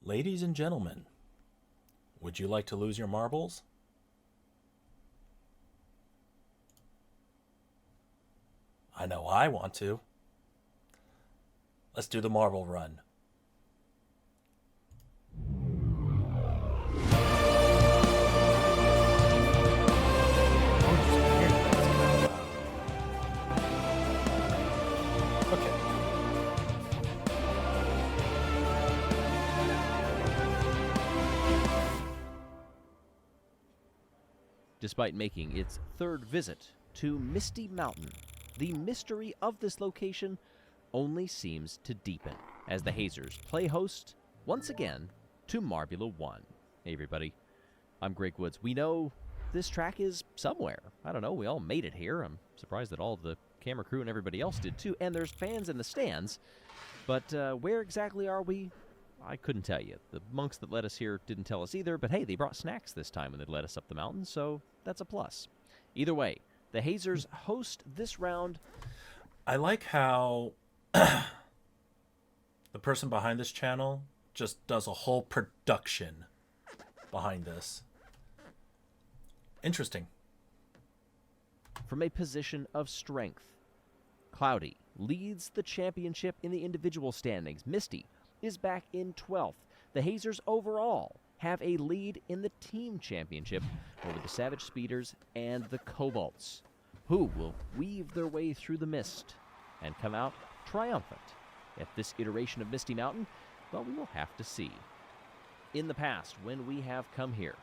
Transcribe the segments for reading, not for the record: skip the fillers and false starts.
Ladies and gentlemen, would you like to lose your marbles? I know I want to. Let's do the marble run. Okay. Despite making its third visit to Misty Mountain, the mystery of this location only seems to deepen as the Hazers play host once again to Marbula 1. Hey everybody, I'm Greg Woods. We know this track is somewhere. I don't know, we all made it here. I'm surprised that all of the camera crew and everybody else did too, and there's fans in the stands. But where exactly are we? I couldn't tell you. The monks that led us here didn't tell us either, but hey, they brought snacks this time when they led us up the mountain, so that's a plus. Either way, the Hazers host this round. I like how the person behind this channel just does a whole production behind this. Interesting. From a position of strength, Cloudy leads the championship in the individual standings. Misty is back in 12th. The Hazers overall have a lead in the team championship over the Savage Speeders and the Cobalts, who will weave their way through the mist and come out triumphant at this iteration of Misty Mountain. Well, we will have to see. In the past, when we have come here,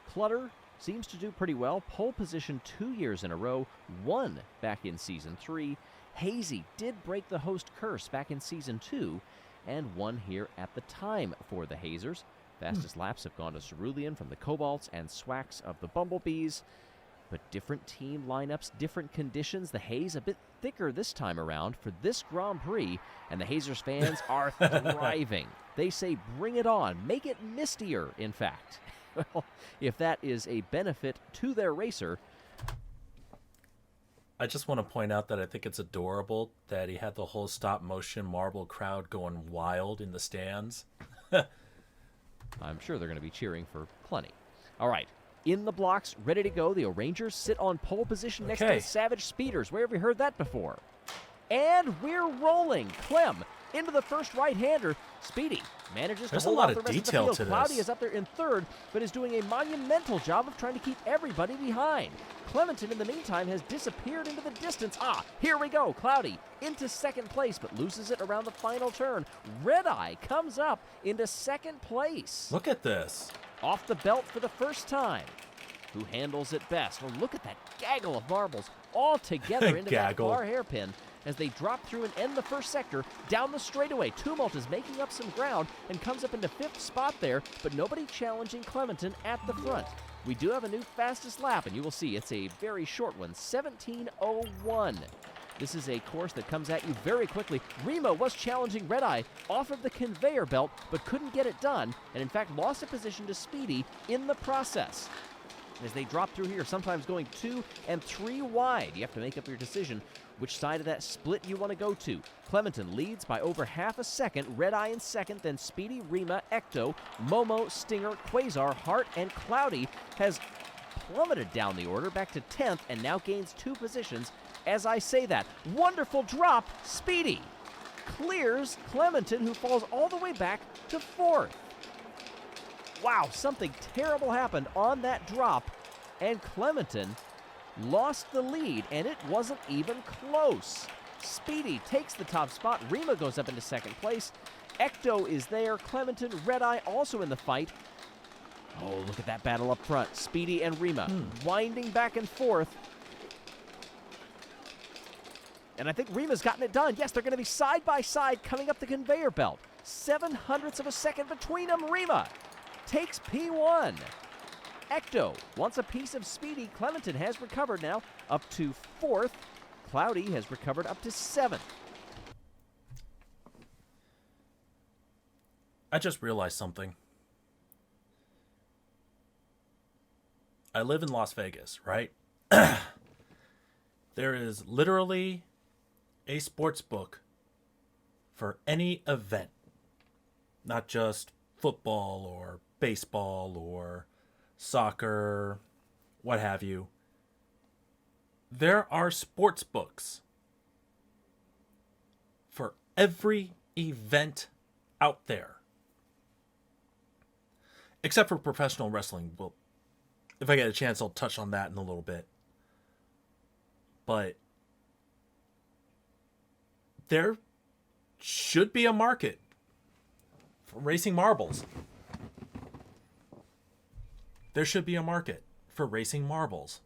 Clutter seems to do pretty well. Pole position 2 years in a row, won back in Season 3. Hazy did break the host curse back in Season 2 and won here at the time for the Hazers. Fastest laps have gone to Cerulean from the Cobalts and Swax of the Bumblebees. But different team lineups, different conditions. The haze a bit thicker this time around for this Grand Prix, and the Hazers fans are thriving. They say bring it on, make it mistier, in fact. Well, if that is a benefit to their racer. I just want to point out that I think it's adorable that he had the whole stop motion marble crowd going wild in the stands. I'm sure they're going to be cheering for plenty. All right. In the blocks, ready to go. The O'Rangers sit on pole position next to the Savage Speeders. Where have we heard that before? And we're rolling. Clem into the first right-hander. Speedy manages to hold off the rest of the field. Cloudy is up there in third, but is doing a monumental job of trying to keep everybody behind. Clementon, in the meantime, has disappeared into the distance. Here we go. Cloudy into second place, but loses it around the final turn. Red Eye comes up into second place. Look at this. Off the belt for the first time. Who handles it best? Oh, look at that gaggle of marbles all together into that far hairpin as they drop through and end the first sector down the straightaway. Tumult is making up some ground and comes up into fifth spot there, but nobody challenging Clementon at the front. We do have a new fastest lap, and you will see it's a very short one, 17:01. This is a course that comes at you very quickly. Remo was challenging Red Eye off of the conveyor belt, but couldn't get it done, and in fact lost a position to Speedy in the process. As they drop through here, sometimes going 2 and 3 wide. You have to make up your decision which side of that split you want to go to. Clementon leads by over half a second. Red Eye in second, then Speedy, Rima, Ecto, Momo, Stinger, Quasar, Hart, and Cloudy has plummeted down the order back to 10th and now gains 2 positions. As I say that, wonderful drop. Speedy clears Clementon, who falls all the way back to 4th. Wow, something terrible happened on that drop, and Clementon lost the lead, and it wasn't even close. Speedy takes the top spot. Rima goes up into second place. Ecto is there. Clementon, Red Eye also in the fight. Oh, look at that battle up front. Speedy and Rima winding back and forth. And I think Rima's gotten it done. Yes, they're going to be side by side coming up the conveyor belt. 0.07 of a second between them. Rima takes P1. Ecto wants a piece of Speedy. Clementon has recovered now up to 4th. Cloudy has recovered up to 7th. I just realized something. I live in Las Vegas, right? There is literally a sports book for any event. Not just football or baseball or soccer, what have you, there are sports books for every event out there. Except for professional wrestling. Well, if I get a chance, I'll touch on that in a little bit. But there should be a market for racing marbles. There should be a market for racing marbles.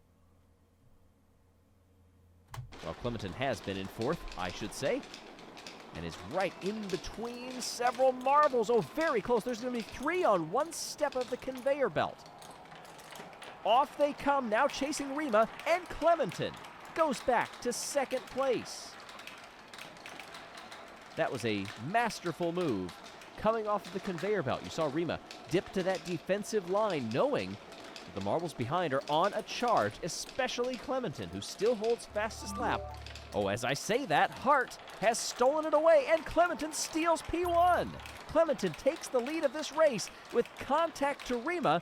Well, Clementon has been in fourth, I should say, and is right in between several marbles. Oh, very close. There's going to be 3 on one step of the conveyor belt. Off they come, now chasing Rima, and Clementon goes back to second place. That was a masterful move. Coming off of the conveyor belt, you saw Rima dip to that defensive line, knowing that the marbles behind are on a charge, especially Clementon, who still holds fastest lap. Oh, as I say that, Hart has stolen it away, and Clementon steals P1. Clementon takes the lead of this race with contact to Rima,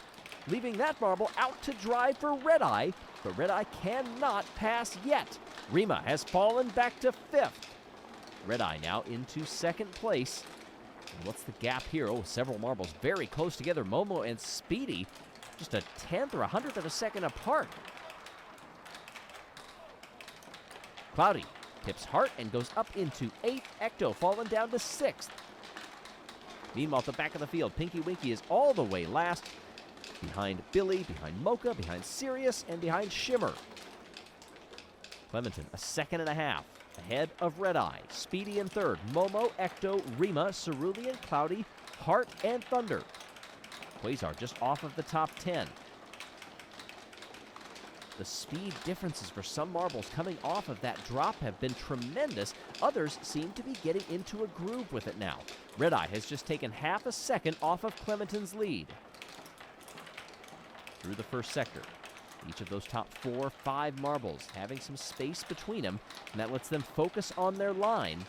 leaving that marble out to drive for Redeye, but Redeye cannot pass yet. Rima has fallen back to 5th. Redeye now into second place. And what's the gap here? Oh, several marbles very close together. Momo and Speedy just a 10th or 100th of a second apart. Cloudy tips Hart and goes up into 8th. Ecto falling down to 6th. Meanwhile, at the back of the field, Pinky Winky is all the way last, behind Billy, behind Mocha, behind Sirius, and behind Shimmer. Clementon, a 1.5 seconds ahead of Redeye. Speedy in 3rd. Momo, Ecto, Rima, Cerulean, Cloudy, Hart, and Thunder. Quasar just off of the top 10. The speed differences for some marbles coming off of that drop have been tremendous. Others seem to be getting into a groove with it now. Redeye has just taken 0.5 seconds off of Clementon's lead. Through the first sector, each of those top 4 or 5 marbles having some space between them, and that lets them focus on their line.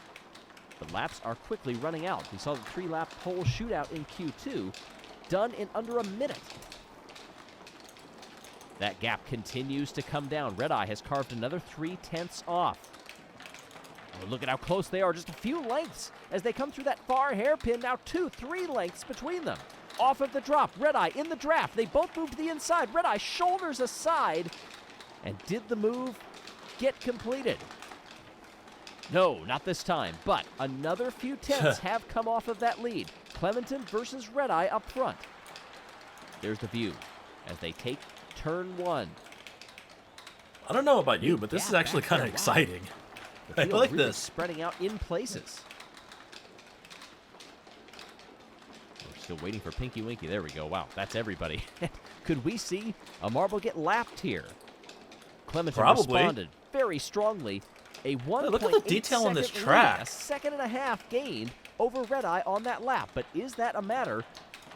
The laps are quickly running out. We saw the 3-lap pole shootout in Q2, done in under a minute. That gap continues to come down. Redeye has carved another 0.3 off. Oh, look at how close they are, just a few lengths as they come through that far hairpin. Now 2-3 lengths between them. Off of the drop, Redeye in the draft. They both move to the inside. Redeye shoulders aside. And did the move get completed? No, not this time, but another few tenths have come off of that lead. Clementon versus Redeye up front. There's the view as they take turn 1. I don't know about you, but this is actually kind of exciting. I like really this. Spreading out in places. We're still waiting for Pinky Winky. There we go. Wow, that's everybody. Could we see a marble get lapped here? Clementon responded very strongly. A 1.8 look at the detail on this track. A 1.5 seconds gained over Redeye on that lap. But is that a matter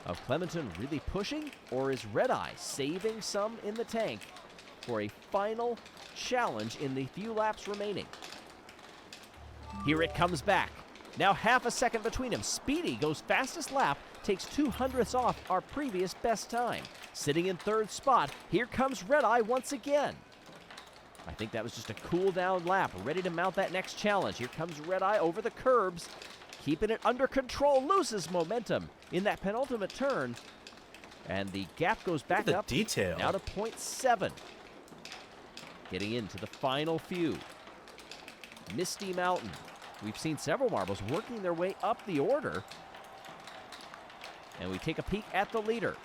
of Clementon really pushing, or is Redeye saving some in the tank for a final challenge in the few laps remaining? Here it comes back. Now 0.5 seconds between them. Speedy goes fastest lap, takes 0.02 off our previous best time. Sitting in 3rd spot, here comes Redeye once again. I think that was just a cool down lap, ready to mount that next challenge. Here comes Redeye over the curbs, keeping it under control, loses momentum in that penultimate turn, and the gap goes back up detail. Now to 0.7. Getting into the final few. Misty Mountain. We've seen several marbles working their way up the order, and we take a peek at the leader.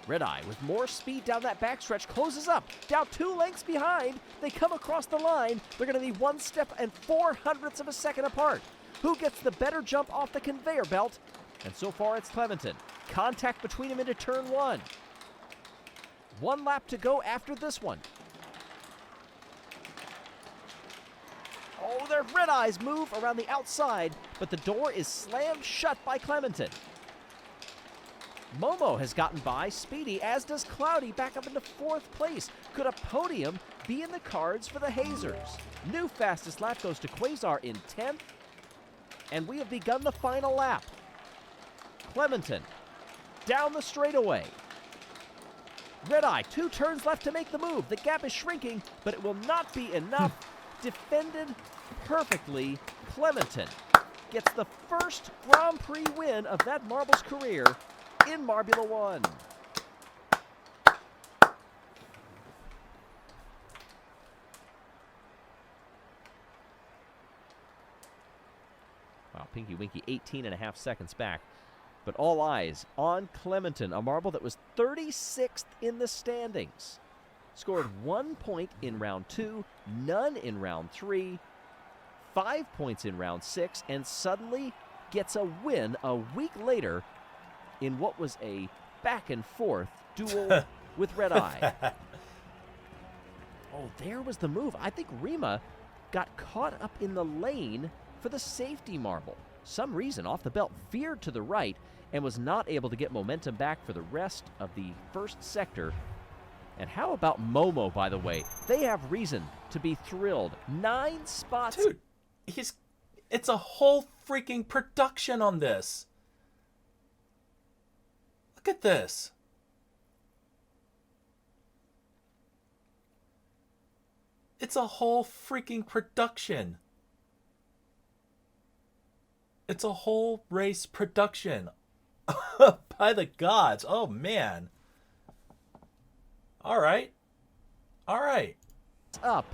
Redeye, with more speed down that backstretch, closes up. Down 2 lengths behind. They come across the line. They're going to be 1 step and 0.04 of a second apart. Who gets the better jump off the conveyor belt? And so far, it's Clementon. Contact between them into turn 1. 1 lap to go after this one. Oh, their Redeyes move around the outside, but the door is slammed shut by Clementon. Momo has gotten by Speedy, as does Cloudy, back up into 4th place. Could a podium be in the cards for the Hazers? New fastest lap goes to Quasar in 10th, and we have begun the final lap. Clementon down the straightaway. Red Eye, 2 turns left to make the move. The gap is shrinking, but it will not be enough. Defended perfectly. Clementon gets the first Grand Prix win of that Marbles career in Marbula 1. Wow, Pinky Winky 18.5 seconds back. But all eyes on Clementon, a marble that was 36th in the standings. Scored 1 point in round 2, none in round 3, 5 points in round 6, and suddenly gets a win a week later in what was a back and forth duel with Red Eye. Oh, there was the move. I think Rima got caught up in the lane for the safety marble. Some reason off the belt veered to the right and was not able to get momentum back for the rest of the first sector. And how about Momo, by the way? They have reason to be thrilled. 9 spots. Dude, it's a whole freaking production on this. Look at this. It's a whole freaking production. It's a whole race production. By the gods. Oh, man. All right. All right. Up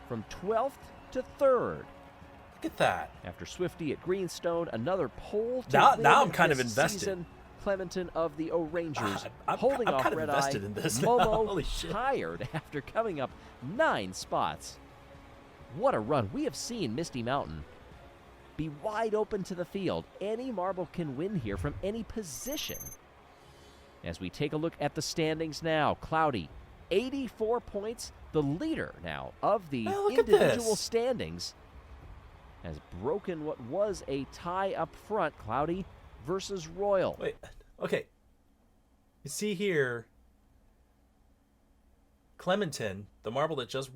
from 12th to 3rd. Look at that. After Swifty at Greenstone, another pole to now win I'm kind of this invested. Season. Clementon of the O'Rangers I'm holding off kind of Red invested Eye. in this now. Momo Holy shit. tired after coming up 9 spots. What a run. We have seen Misty Mountain be wide open to the field. Any marble can win here from any position. As we take a look at the standings now, Cloudy, 84 points, the leader now of the individual standings, has broken what was a tie up front, Cloudy versus Royal. Wait, okay. You see here, Clementon, the marble that just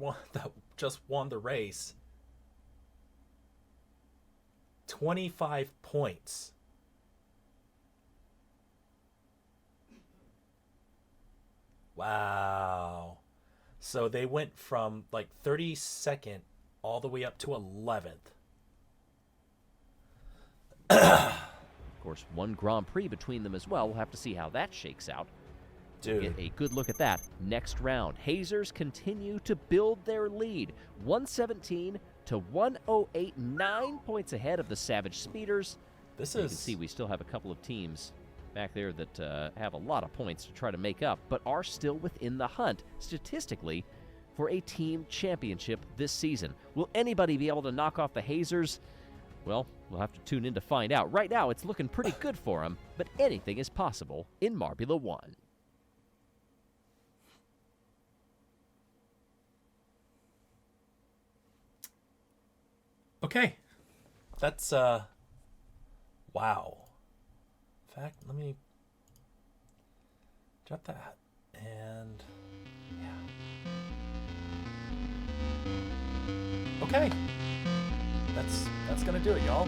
won the race, 25 points. Wow. So they went from like 32nd all the way up to 11th. Of course, one Grand Prix between them as well. We'll have to see how that shakes out. Dude. We'll get a good look at that next round. Hazers continue to build their lead. 117 to 108, 9 points ahead of the Savage Speeders. You can see we still have a couple of teams back there that have a lot of points to try to make up, but are still within the hunt, statistically, for a team championship this season. Will anybody be able to knock off the Hazers? Well, we'll have to tune in to find out. Right now, it's looking pretty good for them, but anything is possible in Marbula 1. Okay. That's, wow. In fact, let me drop that. And, yeah. Okay. That's gonna do it, y'all.